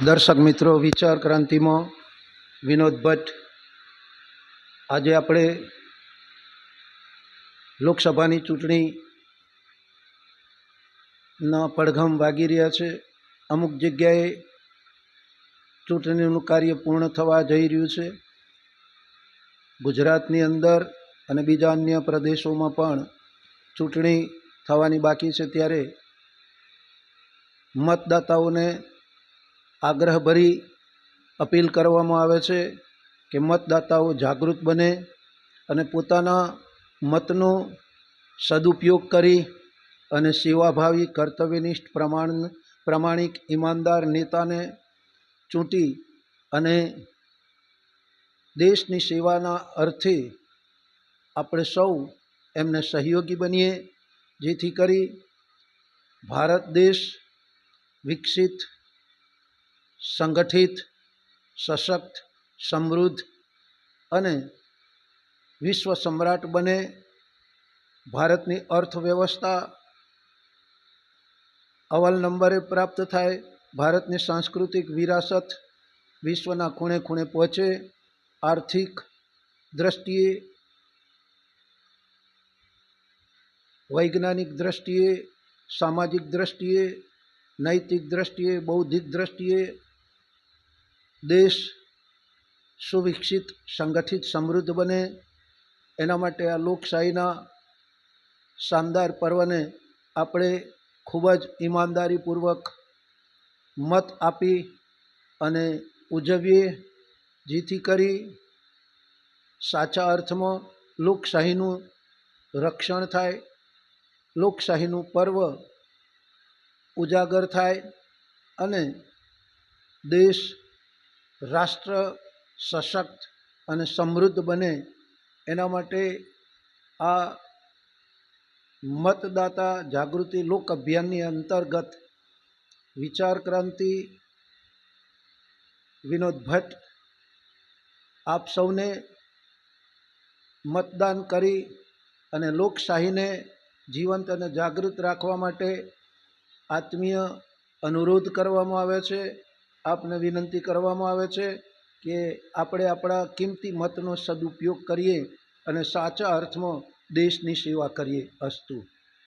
દર્શક મિત્રો, વિચાર ક્રાંતિમાં વિનોદ ભટ્ટ. આજે આપણે લોકસભાની ચૂંટણીના પડઘમ વાગી રહ્યા છે. અમુક જગ્યાએ ચૂંટણીનું કાર્ય પૂર્ણ થવા જઈ રહ્યું છે. ગુજરાતની અંદર અને બીજા અન્ય પ્રદેશોમાં પણ ચૂંટણી થવાની બાકી છે. ત્યારે મતદાતાઓને આગ્રહભરી અપીલ કરવામાં આવે છે કે મતદાતાઓ જાગૃત બને અને પોતાના મતનો સદુપયોગ કરી અને સેવાભાવી, કર્તવ્યનિષ્ઠ, પ્રામાણિક, ઈમાનદાર નેતાને ચૂંટી અને દેશની સેવાના અર્થે આપણે સૌ એમને સહયોગી બનીએ, જેથી કરી ભારત દેશ વિકસિત, સંગઠિત, સશક્ત, સમૃદ્ધ અને વિશ્વ સમ્રાટ બને. ભારતની અર્થવ્યવસ્થા અવ્વલ નંબરે પ્રાપ્ત થાય. ભારતની સાંસ્કૃતિક વિરાસત વિશ્વના ખૂણે ખૂણે પહોંચે. આર્થિક દ્રષ્ટિએ, વૈજ્ઞાનિક દ્રષ્ટિએ, સામાજિક દ્રષ્ટિએ, નૈતિક દ્રષ્ટિએ, બૌદ્ધિક દ્રષ્ટિએ દેશ સુવિકસિત, સંગઠિત, સમૃદ્ધ બને. એના માટે આ લોકશાહીના શાનદાર પર્વને આપણે ખૂબ જ ઈમાનદારીપૂર્વક મત આપી અને ઉજવીએ, જેથી કરી સાચા અર્થમાં લોકશાહીનું રક્ષણ થાય, લોકશાહીનું પર્વ ઉજાગર થાય અને દેશ, રાષ્ટ્ર સશક્ત અને સમૃદ્ધ બને. એના માટે આ મતદાતા જાગૃતિ લોક અભિયાનની અંતર્ગત વિચાર ક્રાંતિ વિનોદ ભટ્ટ આપ સૌને મતદાન કરી અને લોકશાહીને જીવંત અને જાગૃત રાખવા માટે આત્મીય અનુરોધ કરવામાં આવે છે. આપને વિનંતી કરવામાં આવે છે કે આપણે આપણા કિંમતી મતનો સદુપયોગ કરીએ અને સાચા અર્થમાં દેશની સેવા કરીએ. અસ્તુ.